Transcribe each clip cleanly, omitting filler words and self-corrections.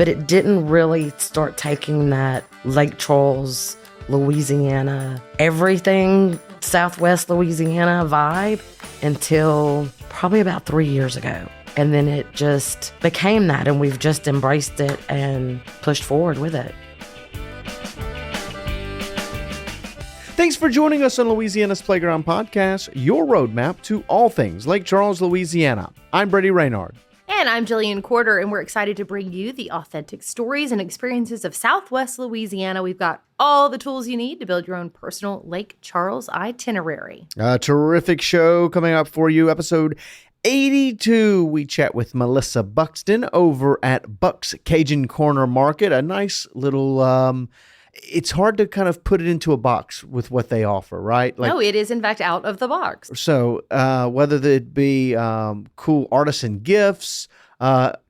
but it didn't really start taking that Lake Charles, Louisiana, everything Southwest Louisiana vibe until probably about 3 years ago. And then it just became that, and we've just embraced it and pushed forward with it. Thanks for joining us on Louisiana's Playground Podcast, your roadmap to all things Lake Charles, Louisiana. I'm Brady Reynard. And I'm Jillian Corder, and we're excited to bring you the authentic stories and experiences of Southwest Louisiana. We've got all the tools you need to build your own personal Lake Charles itinerary. A terrific show coming up for you. Episode 82, we chat with Melissa Buxton over at Bux Kajun Korner Market. A nice little, it's hard to kind of put it into a box with what they offer, right? No, it is in fact out of the box. So whether it be cool artisan gifts,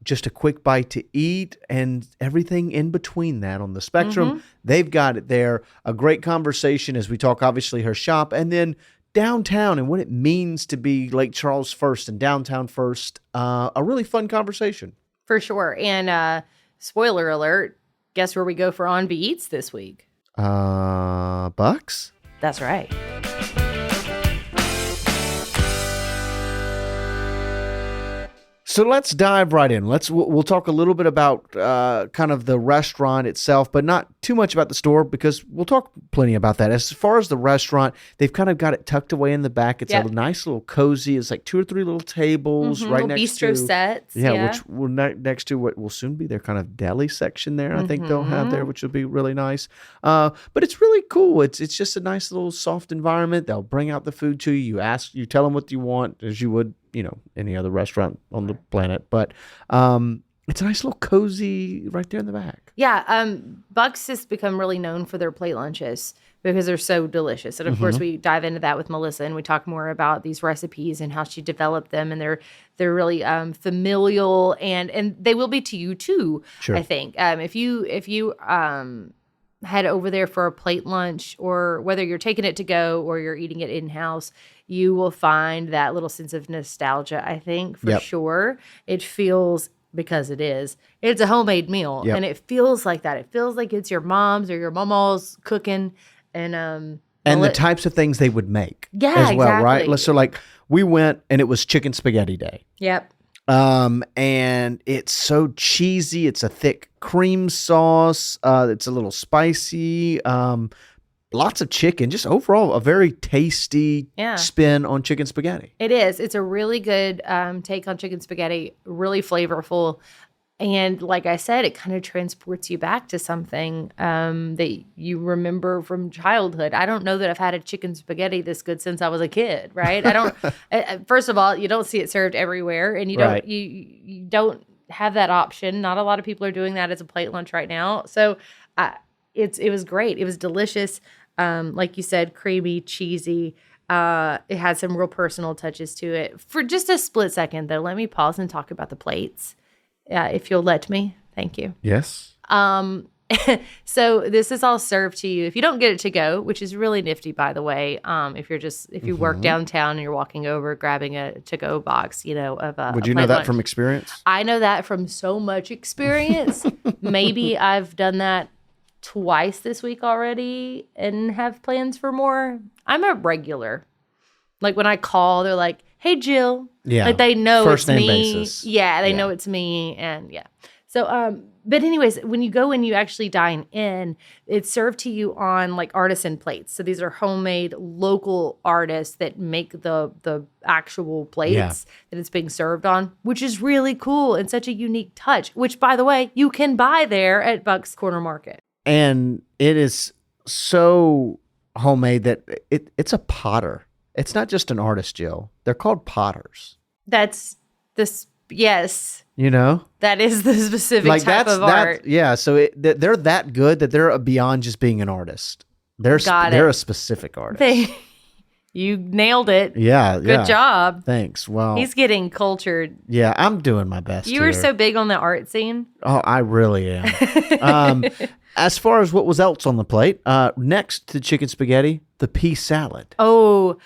just a quick bite to eat, and everything in between that on the spectrum, they've got it there. A great conversation as we talk, obviously, her shop, and then downtown and what it means to be Lake Charles first and downtown first. A really fun conversation. For sure. And spoiler alert, guess where we go for On Be Eats this week? Bux? That's right. So let's dive right in. We'll talk a little bit about kind of the restaurant itself, but not too much about the store because we'll talk plenty about that. As far as the restaurant, they've kind of got it tucked away in the back. It's a nice little cozy. It's like 2 or 3 little tables right next to bistro sets. which will next to what will soon be their kind of deli section there. I think they'll have there, which will be really nice. But it's really cool. It's just a nice little soft environment. They'll bring out the food to you. You tell them what you want, as you would, any other restaurant on the planet. But it's a nice little cozy right there in the back. Yeah. Bux has become really known for their plate lunches because they're so delicious. And of course, we dive into that with Melissa and we talk more about these recipes and how she developed them. And they're really familial and they will be to you too, sure. I think. If you head over there for a plate lunch, or whether you're taking it to go or you're eating it in-house, you will find that little sense of nostalgia, I think, for sure. It feels, because it's a homemade meal, and it feels like that. It feels like it's your mom's or your mama's cooking, and the types of things they would make as well, right? So like we went and it was chicken spaghetti day. Yep. And it's so cheesy. It's a thick cream sauce. It's a little spicy. Lots of chicken. Just overall, a very tasty spin on chicken spaghetti. It is. It's a really good take on chicken spaghetti. Really flavorful. And like I said, it kind of transports you back to something that you remember from childhood. I don't know that I've had a chicken spaghetti this good since I was a kid, right? I don't. First of all, you don't see it served everywhere, and you don't you don't have that option. Not a lot of people are doing that as a plate lunch right now. So it was great. It was delicious. Like you said, creamy, cheesy. It had some real personal touches to it. For just a split second, though, let me pause and talk about the plates. If you'll let me. Thank you. Yes. So this is all served to you. If you don't get it to go, which is really nifty, by the way, if you work downtown and you're walking over, grabbing a to-go box, of Would you know that from experience? I know that from so much experience. Maybe I've done that twice this week already and have plans for more. I'm a regular. Like when I call, they're like, "Hey, Jill." Yeah. Like they know First it's name me. basis. Yeah, they know it's me. And So, but anyways, when you go and you actually dine in, it's served to you on like artisan plates. So these are homemade local artists that make the actual plates that it's being served on, which is really cool and such a unique touch, which by the way, you can buy there at Bux Corner Market. And it is so homemade that it's a potter. It's not just an artist, Jill. They're called potters. That's this. Yes. That is the specific type of art. Yeah. So they're that good that they're beyond just being an artist. They're a specific artist. You nailed it. Yeah. Good job. Thanks. Well, he's getting cultured. Yeah. I'm doing my best. You were so big on the art scene. Oh, I really am. As far as what was else on the plate, next to chicken spaghetti, the pea salad. Oh,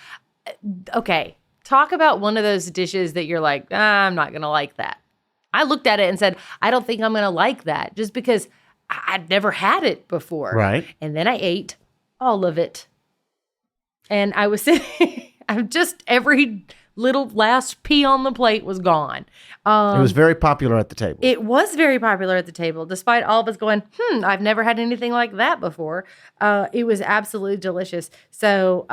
okay. Talk about one of those dishes that you're like, I'm not going to like that. I looked at it and said, I don't think I'm going to like that just because I'd never had it before. Right. And then I ate all of it. And I was sitting, I'm just every little last pea on the plate was gone. It was very popular at the table. It was very popular at the table, despite all of us going, I've never had anything like that before. It was absolutely delicious. So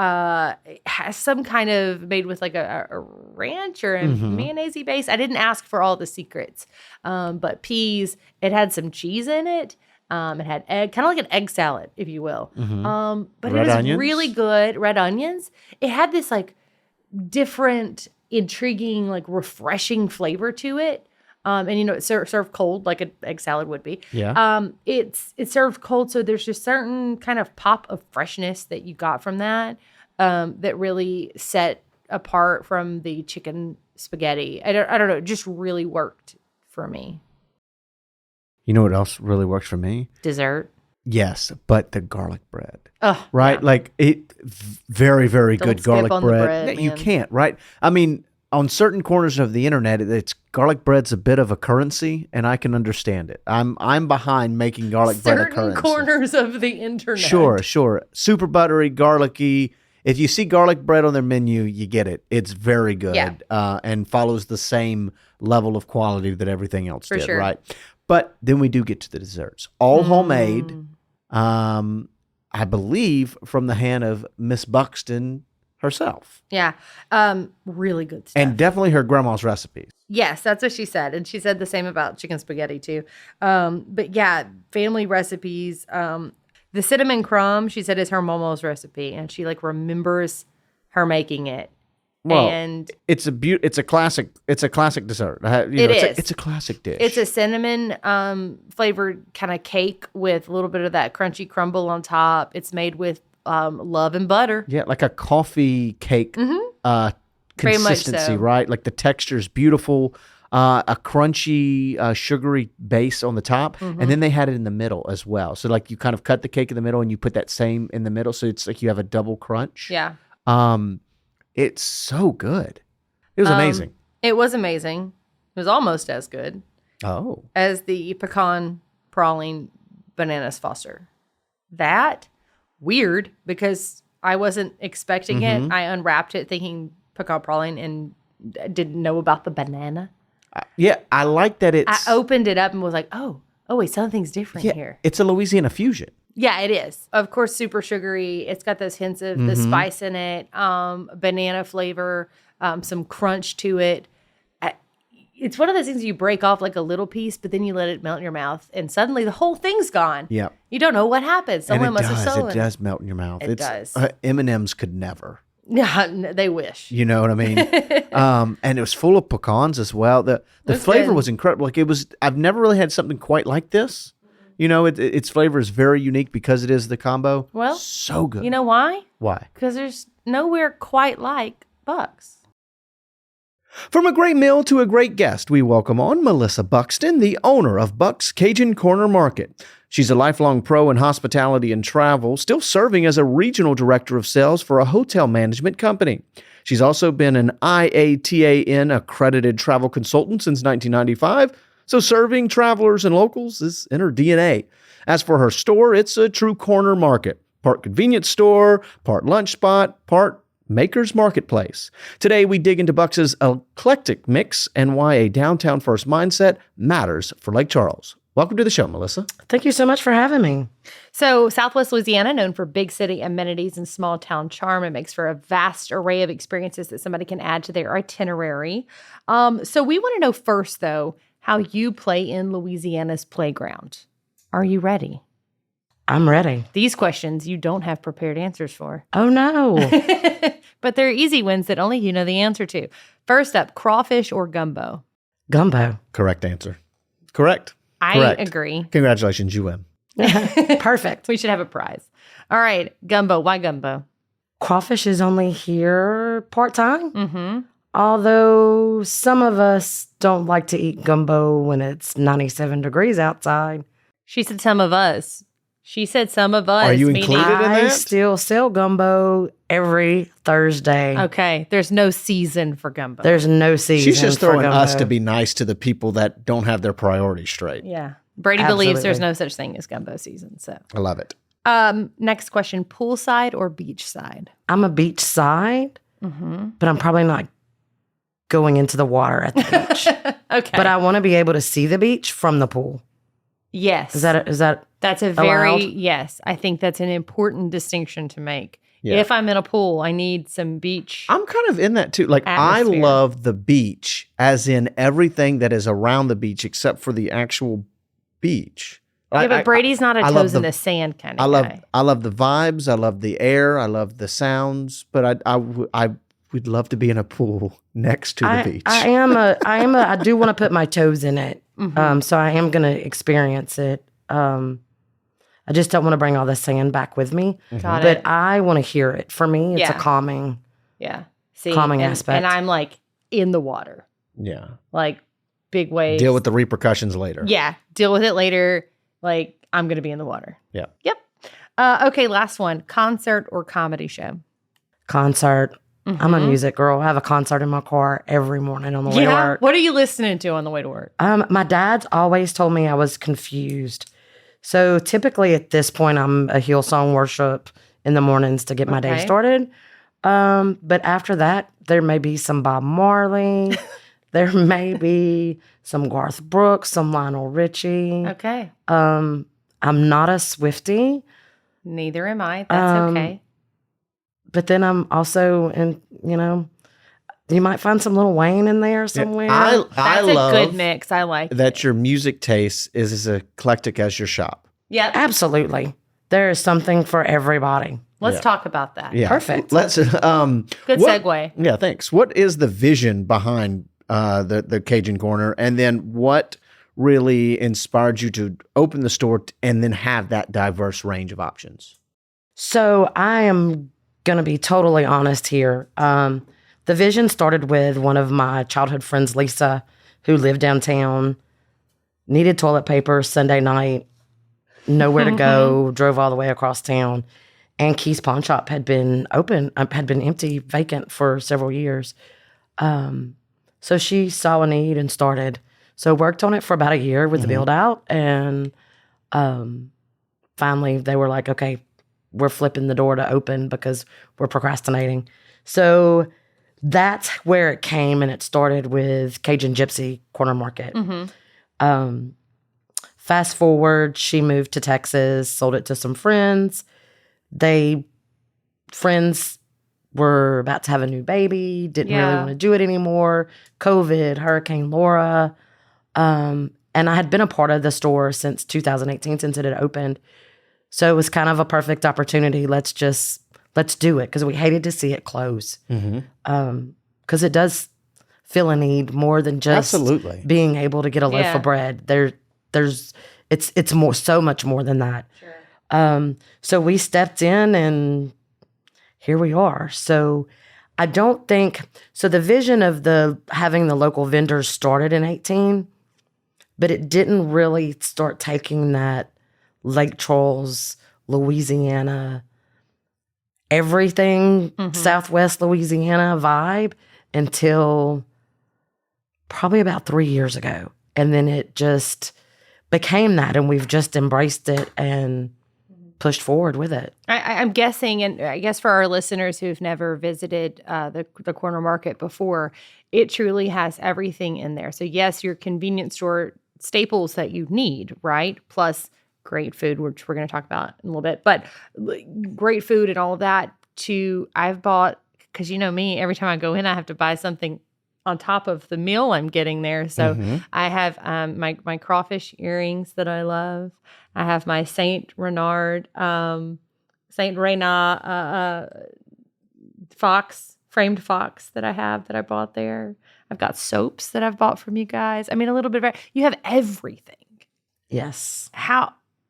it has some kind of made with like a ranch or a mayonnaise base. I didn't ask for all the secrets, but peas. It had some cheese in it. It had egg, kind of like an egg salad, if you will. But Red it was onions? really good. Red onions. It had this like different, intriguing, like refreshing flavor to it. And it's served cold like an egg salad would be. Yeah. It's served cold, so there's just certain kind of pop of freshness that you got from that that really set apart from the chicken spaghetti. I don't know, it just really worked for me. You know what else really works for me? Dessert. Yes, but the garlic bread. Oh, Right? yeah. Like very, very Don't good skip garlic on the bread. bread, You man. can't, right? I mean, on certain corners of the internet, it's garlic bread's a bit of a currency, and I can understand it. I'm behind making garlic bread a Certain currency. corners of the internet. Sure. Super buttery, garlicky. If you see garlic bread on their menu, you get it. It's very good and follows the same level of quality that everything else For did, sure. right? But then we do get to the desserts. All homemade, I believe, from the hand of Miss Buxton herself. Yeah. Really good stuff. And definitely her grandma's recipes. Yes, that's what she said. And she said the same about chicken spaghetti too. But yeah, family recipes. The cinnamon crumb, she said, is her momo's recipe. And she like remembers her making it. Well, and it's a classic dessert. It's a classic dish. it's a cinnamon flavored kind of cake with a little bit of that crunchy crumble on top. It's made with love and butter. Yeah, like a coffee cake Very much consistency, so. right? Like the texture is beautiful, a crunchy, sugary base on the top, and then they had it in the middle as well. So like you kind of cut the cake in the middle and you put that same in the middle, so it's like you have a double crunch. Yeah. It's so good. It was amazing. It was amazing. It was almost as good Oh, as the pecan praline bananas Foster. That weird because I wasn't expecting it. I unwrapped it thinking pecan praline and didn't know about the banana. yeah. I like that it's. I opened it up and was like, oh wait, something's different yeah, here. it's a Louisiana fusion. Yeah, it is. Of course, super sugary. It's got those hints of the spice in it, banana flavor, some crunch to it. It's one of those things you break off like a little piece, but then you let it melt in your mouth, and suddenly the whole thing's gone. Yeah. You don't know what happened. Someone And must have stolen it does melt in your mouth. It does. M&Ms could never. Yeah, they wish. You know what I mean? And it was full of pecans as well. The That's flavor good. was incredible. Like I've never really had something quite like this. You know, its flavor is very unique because it is the combo. Well, so good. You know why? Why? Because there's nowhere quite like Bux. From a great meal to a great guest, we welcome on Melissa Buxton, the owner of Bux Kajun Korner Market. She's a lifelong pro in hospitality and travel, still serving as a regional director of sales for a hotel management company. She's also been an IATAN accredited travel consultant since 1995, so serving travelers and locals is in her DNA. As for her store, it's a true corner market, part convenience store, part lunch spot, part maker's marketplace. Today, we dig into Bux's eclectic mix and why a downtown first mindset matters for Lake Charles. Welcome to the show, Melissa. Thank you so much for having me. So Southwest Louisiana, known for big city amenities and small town charm, it makes for a vast array of experiences that somebody can add to their itinerary. So we want to know first, though, how you play in Louisiana's playground. Are you ready? I'm ready. These questions you don't have prepared answers for. Oh, no. But they're easy ones that only you know the answer to. First up, crawfish or gumbo? Gumbo. Correct answer. Correct. I agree. Congratulations, you win. Perfect. We should have a prize. All right, gumbo. Why gumbo? Crawfish is only here part-time. Mm-hmm. Although some of us don't like to eat gumbo when it's 97 degrees outside. She said some of us. She said some of us. Are you meaning- included in I that? still sell gumbo every Thursday. Okay, there's no season for gumbo. There's no season. She's just for throwing gumbo. us to be nice to the people that don't have their priorities straight. Yeah. Brady believes there's Absolutely. no such thing as gumbo season. So, I love it. next question: poolside or beachside? I'm a beach side, but I'm probably not going into the water at the beach. Okay, But I want to be able to see the beach from the pool. yes, Is that that's a very allowed? yes. I think that's an important distinction to make. Yeah. If I'm in a pool, I need some beach. I'm kind of in that too. Like, Atmosphere. I love the beach, as in everything that is around the beach except for the actual beach. Yeah, but Brady's not a I love toes in the- the sand kind I of love guy. I love the vibes. I love the air. I love the sounds. But I would love to be in a pool next to the beach. I do want to put my toes in it. Mm-hmm. So I am going to experience it. I just don't want to bring all the sand back with me. Got But it. I want to hear it. For me, it's Yeah. a calming. Yeah. See, calming and, aspect. And I'm like in the water, Yeah. like big waves. Deal with the repercussions later. Yeah. Deal with it later. Like I'm going to be in the water. Yeah. Yep. Okay. Last one: concert or comedy show? Concert. I'm a Mhm. music girl. I have a concert in my car every morning on the way to Yeah. work. What are you listening to on the way to work? My dad's always told me I was confused. So typically at this point, I'm a Hillsong worship in the mornings to get my day Okay. started. But after that, there may be some Bob Marley. There may be some Garth Brooks, some Lionel Richie. Okay. I'm not a Swiftie, Neither am I. That's okay. but then I'm also in, you might find some Lil Wayne in there somewhere. I That's love a good mix. I like that it. your music taste is as eclectic as your shop. Yep. Absolutely. There is something for everybody. Let's Yeah. talk about that. Yeah. Perfect. Let's Good what- segue. Yeah, thanks. What is the vision behind the Cajun Corner, and then what really inspired you to open the store and then have that diverse range of options? So I am going to be totally honest here. The vision started with one of my childhood friends, Lisa, who lived downtown, needed toilet paper Sunday night, nowhere to go, drove all the way across town. And Key's Pawn Shop had been empty, vacant for several years. So she saw a need and started. So worked on it for about a year with the build out. And finally they were like, okay, we're flipping the door to open because we're procrastinating. So that's where it came, and it started with Cajun Gypsy Korner Market. Fast forward, she moved to Texas, sold it to some friends. Friends were about to have a new baby, didn't really Yeah. want to do it anymore. COVID, Hurricane Laura. And I had been a part of the store since 2018, since it had opened. So it was kind of a perfect opportunity. Let's do it, because we hated to see it close. Because it does fill a need more than just Absolutely. being able to get a loaf Yeah. of bread. It's more, so much more than that. So we stepped in, and here we are. So I don't think so. The vision of having the local vendors started in 18, but it didn't really start taking that Lake Charles, Louisiana, everything Southwest Louisiana vibe until probably about 3 years ago. And then it just became that, and we've just embraced it and pushed forward with it. I'm guessing, and I guess for our listeners who've never visited the corner market before, it truly has everything in there. So yes, your convenience store staples that you need, right? Plus great food, which we're going to talk about in a little bit, but great food and all of that. I've bought, because you know me, every time I go in, I have to buy something on top of the meal I'm getting there. So I have my crawfish earrings that I love. I have my Saint Renard, Saint Rena framed fox that I bought there. I've got soaps that I've bought from you guys. I mean, a little bit of you have everything. Yes.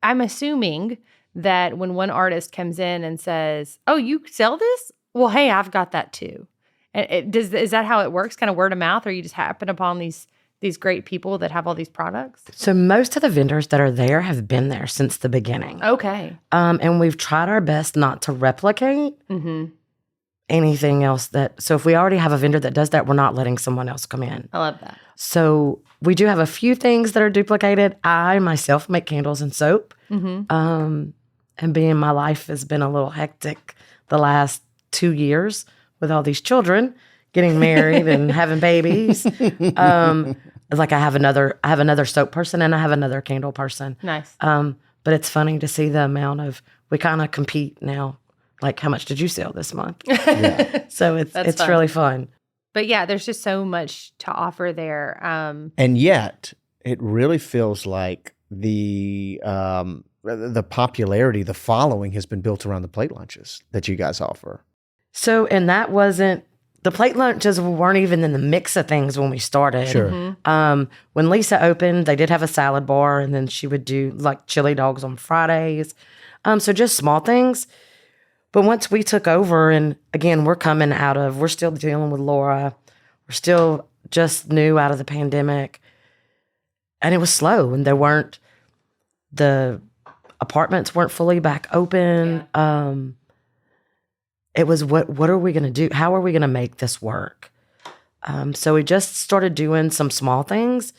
I'm assuming that when one artist comes in and says, "Oh, you sell this? Well, hey, I've got that too." Is that how it works? Kind of word of mouth, or you just happen upon these these great people that have all these products? So most of the vendors that are there have been there since the beginning. Okay. And we've tried our best not to replicate anything else so if we already have a vendor that does that, we're not letting someone else come in. I love that. So we do have a few things that are duplicated. I myself make candles and soap. And being my life has been a little hectic the last 2 years with all these children getting married and having babies. Like I have another soap person and I have another candle person. Nice. But it's funny to see the amount of, we kind of compete now. Like, how much did you sell this month? So it's fun. really fun. But yeah, there's just so much to offer there. And yet, it really feels like the popularity, the following has been built around the plate lunches that you guys offer. So, and that wasn't, the plate lunches weren't even in the mix of things when we started. Sure. When Lisa opened, they did have a salad bar, and then she would do like chili dogs on Fridays. So just small things. But once we took over, and again, we're still dealing with Laura. We're still just new out of the pandemic. And it was slow, and the apartments weren't fully back open. Yeah. It was, what are we going to do? How are we going to make this work? So we just started doing some small things.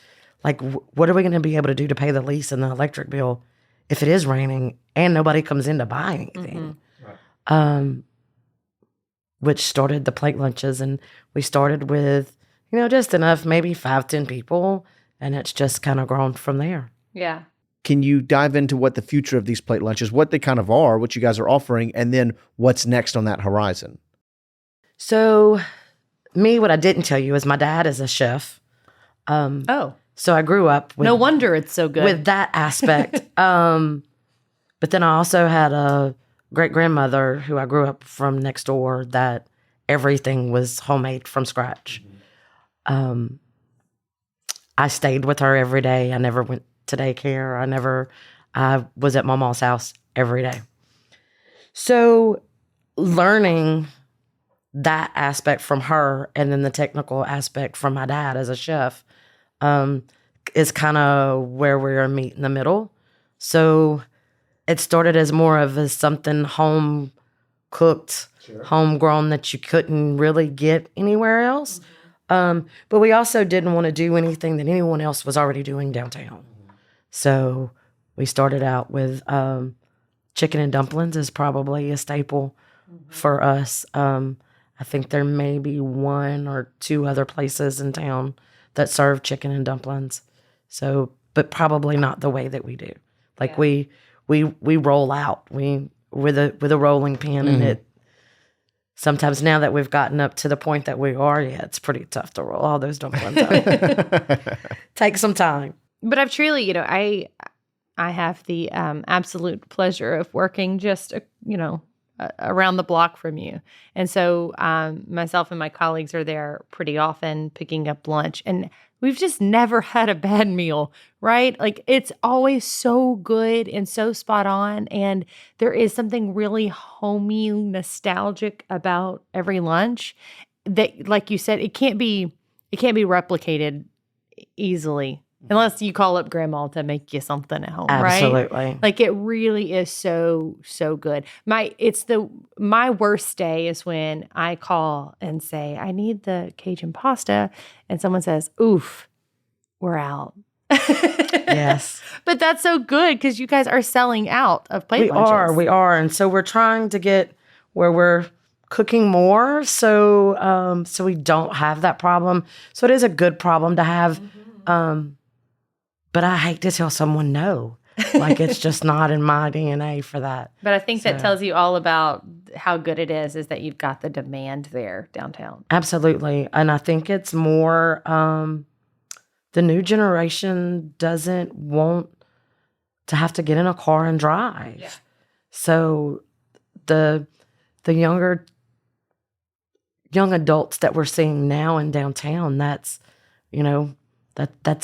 Like, what are we going to be able to do to pay the lease and the electric bill if it is raining and nobody comes in to buy anything? Which started the plate lunches, and we started with, just enough, maybe 5-10 people, and it's just kind of grown from there. Yeah. Can you dive into what the future of these plate lunches, what they kind of are, what you guys are offering, and then what's next on that horizon? So what I didn't tell you is my dad is a chef. So I grew up with, no wonder it's so good, with that aspect. But then I also had a great-grandmother who I grew up from next door that everything was homemade from scratch. I stayed with her every day. I never went to daycare. I was at Mama's house every day. So learning that aspect from her and then the technical aspect from my dad as a chef is kind of where we're meet in the middle. So it started as more of something home cooked, homegrown that you couldn't really get anywhere else. But we also didn't want to do anything that anyone else was already doing downtown. So we started out with chicken and dumplings is probably a staple for us. I think there may be 1 or 2 other places in town that serve chicken and dumplings. So, but probably not the way that we do. Like we roll out with a rolling pin, and it sometimes, now that we've gotten up to the point that we are, it's pretty tough to roll all those dumplings out. Take some time. But I've truly, I have the absolute pleasure of working just around the block from you, and so myself and my colleagues are there pretty often picking up lunch, and we've just never had a bad meal, right? Like, it's always so good and so spot on. And there is something really homey, nostalgic about every lunch that, like you said, it can't be replicated easily unless you call up grandma to make you something at home, right? Absolutely. Like, it really is so, so good. My worst day is when I call and say, I need the Cajun pasta, and someone says, oof, we're out. Yes. But that's so good because you guys are selling out of plate lunches. We are. And so we're trying to get where we're cooking more so we don't have that problem. So it is a good problem to have. But I hate to tell someone no. Like, it's just not in my DNA for that. But I think that tells you all about how good it is that you've got the demand there downtown. Absolutely. And I think it's more, the new generation doesn't want to have to get in a car and drive. Yeah. So the young adults that we're seeing now in downtown, that's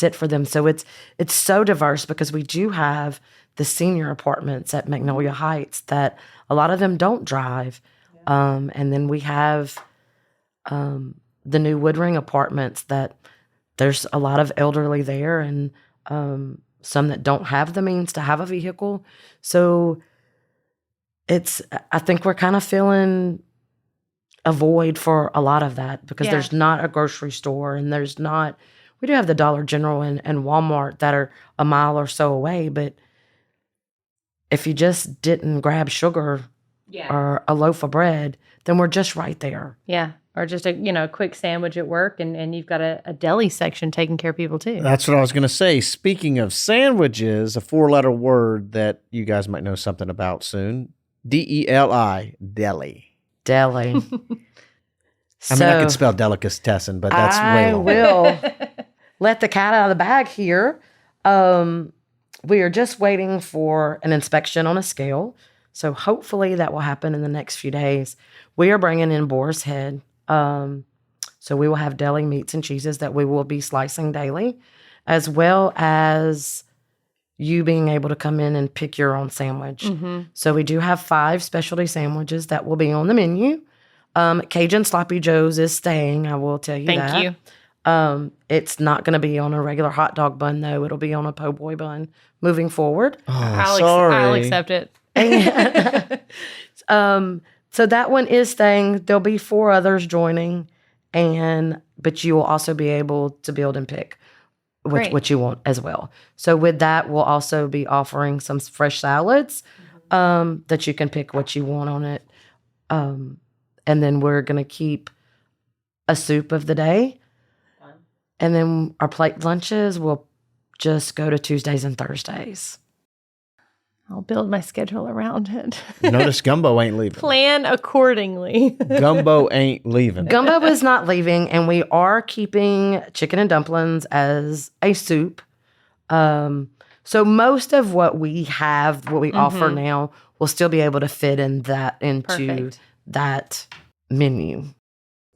it for them. So it's so diverse because we do have the senior apartments at Magnolia Heights that a lot of them don't drive. And then we have the new Woodring apartments that there's a lot of elderly there, and some that don't have the means to have a vehicle. So I think we're kind of feeling a void for a lot of that, because there's not a grocery store, and we do have the Dollar General and Walmart that are a mile or so away, but if you just didn't grab sugar or a loaf of bread, then we're just right there. Yeah. Or just a quick sandwich at work, and you've got a deli section taking care of people too. That's what I was going to say. Speaking of sandwiches, a 4-letter word that you guys might know something about soon. DELI, deli. Deli. I mean, I could spell delicatessen, but that's way long. I will let the cat out of the bag here. We are just waiting for an inspection on a scale. So hopefully that will happen in the next few days. We are bringing in boar's head. So we will have deli meats and cheeses that we will be slicing daily, as well as you being able to come in and pick your own sandwich. Mm-hmm. So we do have 5 specialty sandwiches that will be on the menu. Cajun Sloppy Joe's is staying, I will tell you that. Thank you. It's not going to be on a regular hot dog bun, though. It'll be on a po' boy bun moving forward. Oh, sorry. I'll accept it. So that one is staying. There'll be 4 others joining, but you will also be able to build and pick what you want as well. So with that, we'll also be offering some fresh salads that you can pick what you want on it. And then we're going to keep a soup of the day. And then our plate lunches will just go to Tuesdays and Thursdays. I'll build my schedule around it. Notice Gumbo ain't leaving. Plan accordingly. Gumbo ain't leaving. Gumbo is not leaving, and we are keeping chicken and dumplings as a soup. So most of what we offer now, will still be able to fit into that menu.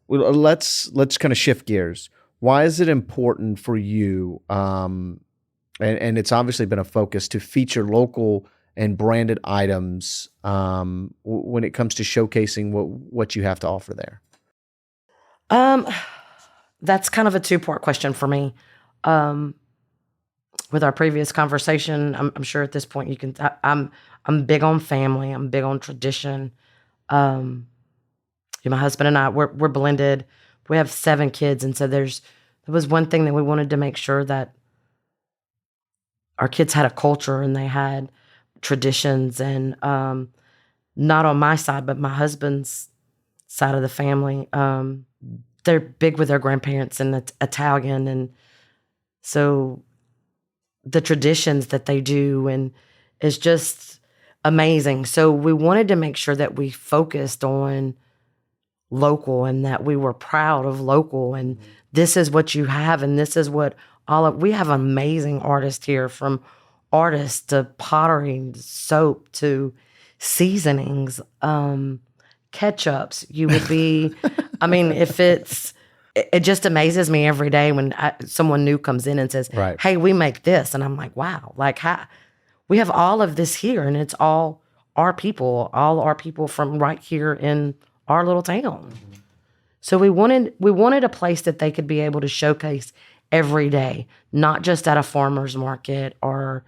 Well, let's kind of shift gears. Why is it important for you, and it's obviously been a focus, to feature local and branded items when it comes to showcasing what you have to offer there? That's kind of a 2-part question for me. With our previous conversation, I'm sure at this point you can. I'm big on family. I'm big on tradition. My husband and I, we're blended. We have 7 kids, and so there was one thing that we wanted to make sure that our kids had a culture and they had traditions, and not on my side, but my husband's side of the family. They're big with their grandparents and it's Italian, and so the traditions that they do and is just amazing. So we wanted to make sure that we focused on local and that we were proud of local, and this is what you have, and this is what we have amazing artists here, from artists to pottery, soap to seasonings, ketchups. You would be, I mean, it just amazes me every day when someone new comes in and says, right, hey, we make this. And I'm like, wow, we have all of this here, and it's all our people from right here in our little town. So we wanted a place that they could be able to showcase every day, not just at a farmer's market or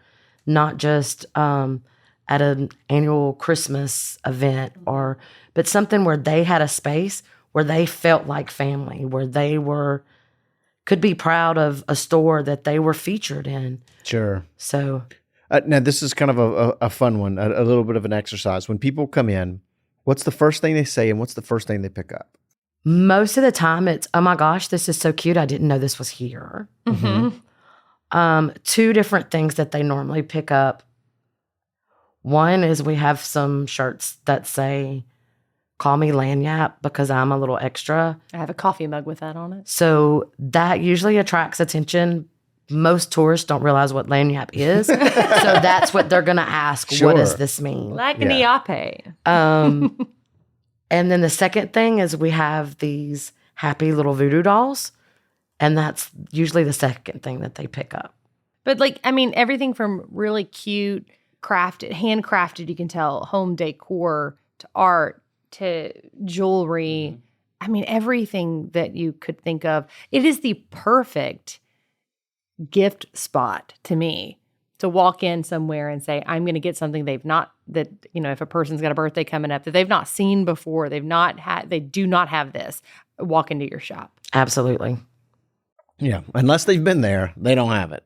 not just at an annual Christmas event, but something where they had a space where they felt like family, where they could be proud of a store that they were featured in. Sure. So now this is kind of a fun one, a little bit of an exercise. When people come in, what's the first thing they say and what's the first thing they pick up? Most of the time it's, oh my gosh, this is so cute. I didn't know this was here. Mm-hmm. 2 different things that they normally pick up. One is we have some shirts that say, call me Lanyap because I'm a little extra. I have a coffee mug with that on it. So that usually attracts attention. Most tourists don't realize what Lanyap is. So that's what they're going to ask. Sure. What does this mean? Like an Iape. And then the second thing is we have these happy little voodoo dolls. And that's usually the second thing that they pick up. But everything from really cute, handcrafted, you can tell, home decor to art to jewelry. Mm-hmm. Everything that you could think of. It is the perfect gift spot to me to walk in somewhere and say, I'm going to get something they've not, that, you know, if a person's got a birthday coming up that they've not seen before, they do not have this, walk into your shop. Absolutely. Yeah. Unless they've been there, they don't have it.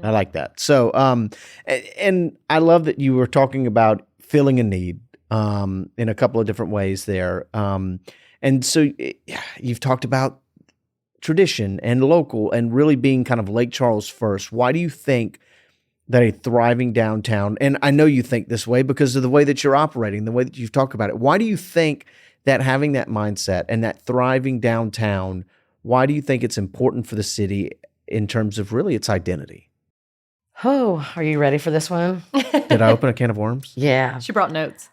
I like that. So, and I love that you were talking about filling a need in a couple of different ways there. And so you've talked about tradition and local and really being kind of Lake Charles first. Why do you think that a thriving downtown, and I know you think this way because of the way that you're operating, the way that you've talked about it, why do you think that having that mindset and that thriving downtown, why do you think it's important for the city in terms of really its identity? Oh, are you ready for this one? Did I open a can of worms? Yeah. She brought notes.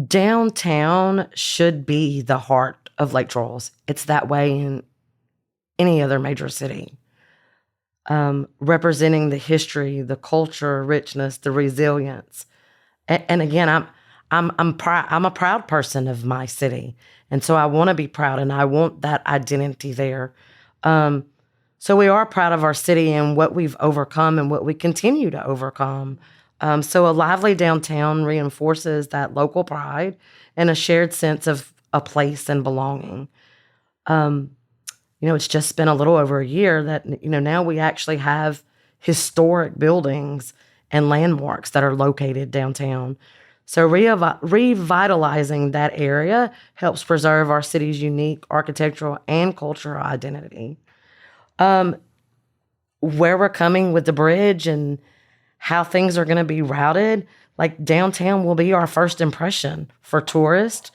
Downtown should be the heart of Lake Charles. It's that way in any other major city. Representing the history, the culture, richness, the resilience. And again, I'm proud. I'm a proud person of my city, and so I want to be proud, and I want that identity there. So we are proud of our city and what we've overcome and what we continue to overcome. So a lively downtown reinforces that local pride and a shared sense of a place and belonging. You know, it's just been a little over a year that, you know, now we actually have historic buildings and landmarks that are located downtown. So revitalizing that area helps preserve our city's unique architectural and cultural identity. Where we're coming with the bridge and how things are going to be routed, like downtown will be our first impression for tourists.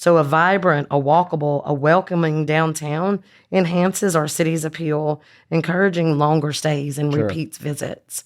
So a vibrant, a walkable, a welcoming downtown enhances our city's appeal, encouraging longer stays and repeat visits.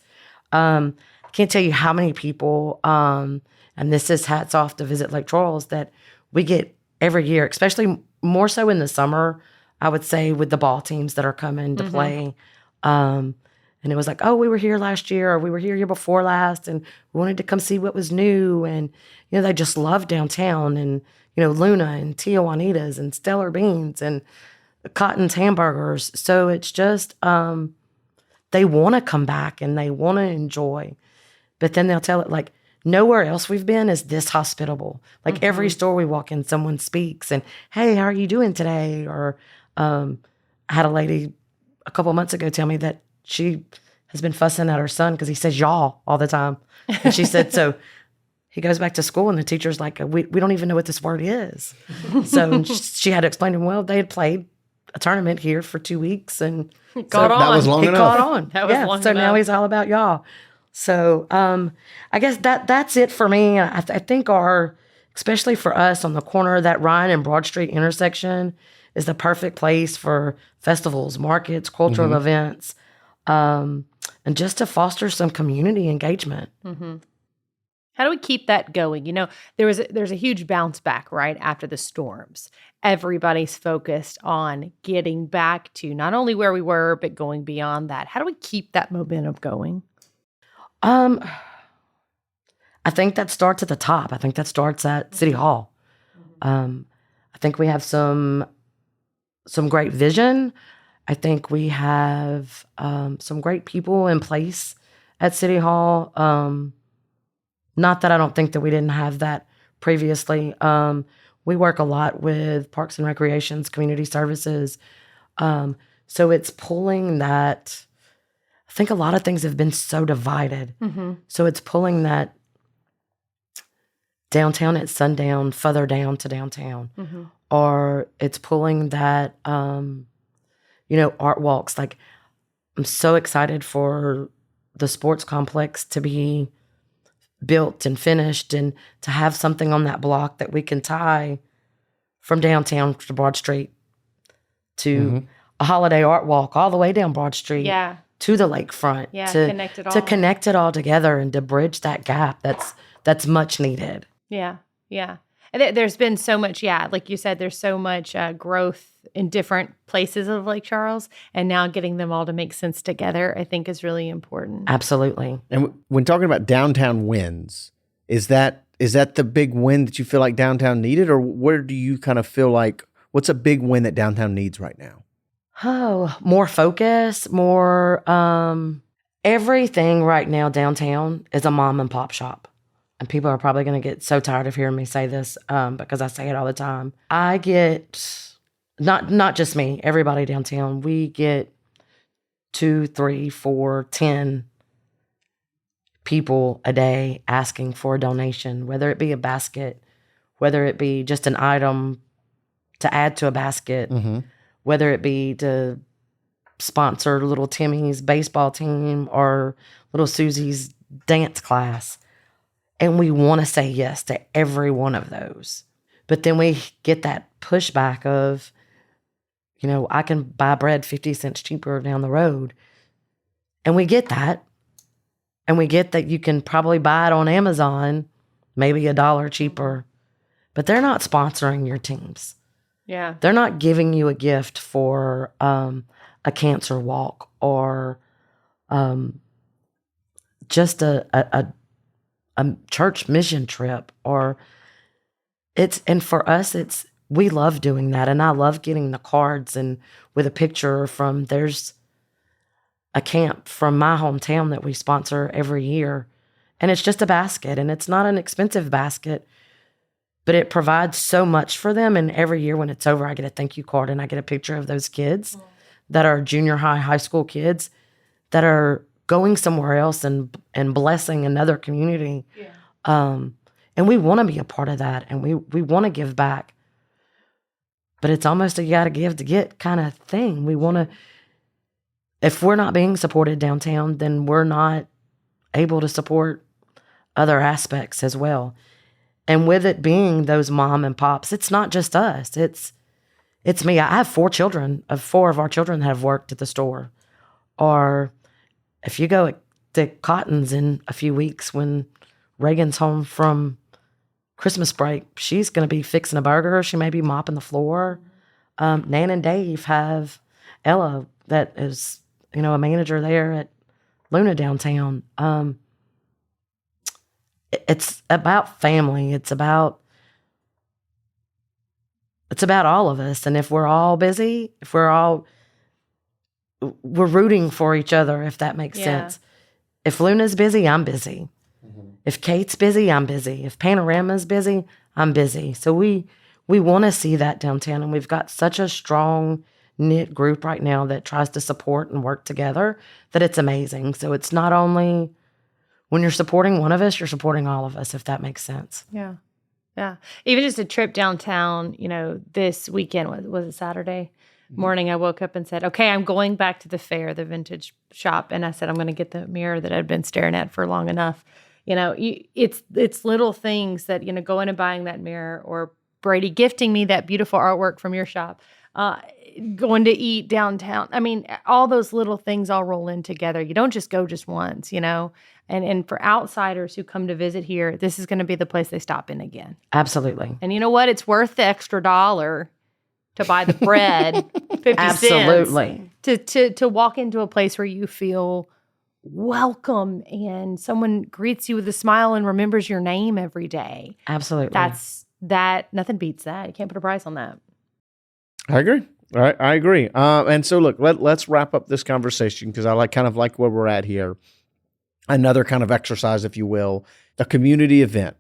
I can't tell you how many people, and this is hats off to Visit Lake Charles, that we get every year, especially more so in the summer, I would say, with the ball teams that are coming to play. And it was like, oh, we were here last year, or we were here before last, and we wanted to come see what was new. And, you know, they just love downtown, and, you know, Luna and Tio Juanita's and Stellar Beans and Cotton's Hamburgers. So it's just, they want to come back and they want to enjoy. But then they'll tell it like, nowhere else we've been is this hospitable. Like every store we walk in, someone speaks and, hey, how are you doing today? Or I had a lady a couple of months ago tell me that she has been fussing at her son because he says y'all all the time. And she said, so he goes back to school and the teacher's like, we don't even know what this word is. So she had to explain to him, well, they had played a tournament here for 2 weeks and Caught on. That was long enough. Caught on. That was long so enough. now he's all about y'all. So I guess that's it for me. I think especially for us on the corner of that Ryan and Broad Street intersection is the perfect place for festivals, markets, cultural events, and just to foster some community engagement. How do we keep that going? You know, there's a huge bounce back right after the storms. Everybody's focused on getting back to not only where we were, but going beyond that. How do we keep that momentum going? I think that starts at the top. I think that starts at City Hall. I think we have some great vision. I think we have some great people in place at City Hall. Not that I don't think that we didn't have that previously. We work a lot with Parks and Recreations, Community Services. So it's pulling that. I think a lot of things have been so divided. So it's pulling that downtown at sundown further down to downtown. Or it's pulling that, art walks. Like, I'm so excited for the sports complex to be built and finished and to have something on that block that we can tie from downtown to Broad Street to a holiday art walk all the way down Broad Street to the lakefront to connect it all together and to bridge that gap that's much needed. Yeah. And there's been so much, like you said, there's so much growth in different places of Lake Charles, and now getting them all to make sense together, I think, is really important. Absolutely. And when talking about downtown wins, is that the big win that you feel like downtown needed, or where do you kind of feel like, what's a big win that downtown needs right now? more focus, more everything right now downtown is a mom and pop shop. And people are probably going to get so tired of hearing me say this because I say it all the time. I get, not just me, everybody downtown, we get 2, 3, 4, 10 people a day asking for a donation, whether it be a basket, whether it be just an item to add to a basket, whether it be to sponsor little Timmy's baseball team or little Susie's dance class. And we want to say yes to every one of those. But then we get that pushback of, I can buy bread 50 cents cheaper down the road. And we get that. And we get that you can probably buy it on Amazon, maybe $1 cheaper. But they're not sponsoring your teams. Yeah. They're not giving you a gift for a cancer walk or just a church mission trip, or and for us, we love doing that. And I love getting the cards and with a picture there's a camp from my hometown that we sponsor every year. And it's just a basket, and it's not an expensive basket, but it provides so much for them. And every year when it's over, I get a thank you card and I get a picture of those kids that are junior high, high school kids that are going somewhere else and blessing another community. Yeah. And we want to be a part of that, and we want to give back. But it's almost a you got to give to get kind of thing. We want to, if we're not being supported downtown, then we're not able to support other aspects as well. And with it being those mom and pops, it's not just us. It's me. I have 4 children. 4 of our children have worked at the store. Or if you go to Cotton's in a few weeks when Reagan's home from Christmas break, she's going to be fixing a burger. She may be mopping the floor. Nan and Dave have Ella that is, a manager there at Luna downtown. It's about family. It's about all of us. And if we're all busy, we're rooting for each other, if that makes sense. If Luna's busy, I'm busy. If Kate's busy, I'm busy. If Panorama's busy, I'm busy. So we want to see that downtown. And we've got such a strong knit group right now that tries to support and work together that it's amazing. So it's not only when you're supporting one of us, you're supporting all of us, if that makes sense. Yeah. Yeah. Even just a trip downtown, this weekend, was it Saturday morning, I woke up and said, okay, I'm going back to the fair, the vintage shop. And I said, I'm going to get the mirror that I'd been staring at for long enough. It's little things that, going and buying that mirror, or Brady gifting me that beautiful artwork from your shop, going to eat downtown. I mean, all those little things all roll in together. You don't just go just once, and for outsiders who come to visit here, this is going to be the place they stop in again. Absolutely. And you know what? It's worth the extra $1 to buy the bread, 50 Absolutely. cents, to walk into a place where you feel welcome and someone greets you with a smile and remembers your name every day. Absolutely. Nothing beats that. You can't put a price on that. I agree. I agree. And so look, let's wrap up this conversation because I kind of like where we're at here. Another kind of exercise, if you will, a community event.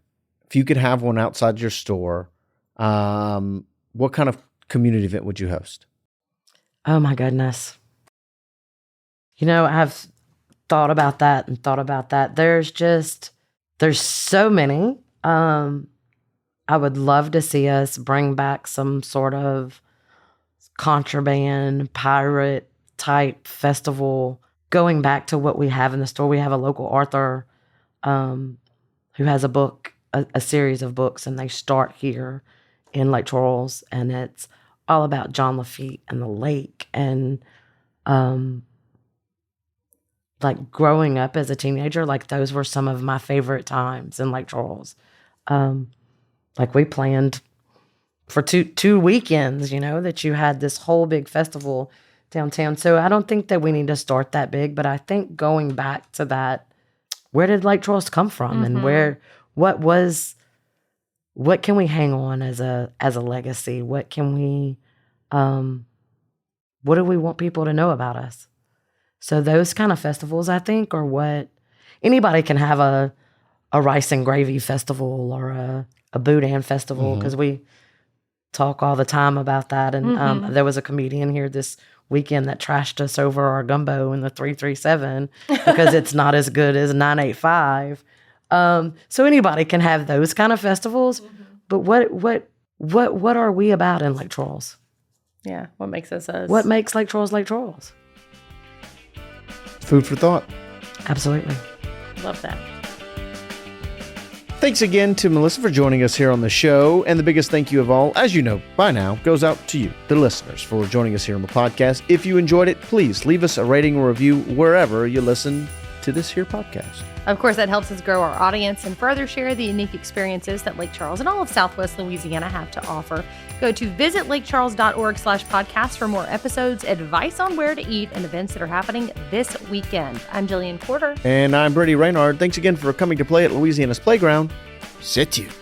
If you could have one outside your store, what kind of community event would you host? Oh my goodness. I've thought about that. There's so many. I would love to see us bring back some sort of contraband pirate type festival, going back to what we have in the store. We have a local author who has a book, a series of books, and they start here in Lake Charles, and it's all about John Lafitte and the lake, and like growing up as a teenager, like those were some of my favorite times in Lake Charles. Like we planned for two weekends, that you had this whole big festival downtown. So I don't think that we need to start that big, but I think going back to that, where did Lake Charles come from, and what can we hang on as a legacy? What can we what do we want people to know about us? So those kind of festivals, I think, are what anybody can have a rice and gravy festival or a boudin festival, because we talk all the time about that. And there was a comedian here this weekend that trashed us over our gumbo in the 337 because it's not as good as 985. So anybody can have those kind of festivals, but what are we about in Lake Charles? Yeah, what makes us us? What makes Lake Charles Lake Charles? Food for thought. Absolutely. Love that. Thanks again to Melissa for joining us here on the show. And the biggest thank you of all, as you know by now, goes out to you, the listeners, for joining us here on the podcast. If you enjoyed it, please leave us a rating or review wherever you listen to this here podcast. Of course, that helps us grow our audience and further share the unique experiences that Lake Charles and all of Southwest Louisiana have to offer. Go to visitlakecharles.org/podcast for more episodes, advice on where to eat, and events that are happening this weekend. I'm Jillian Korner. And I'm Brady Raynard. Thanthanks again for coming to play at Louisiana's Playground. Sit tuned.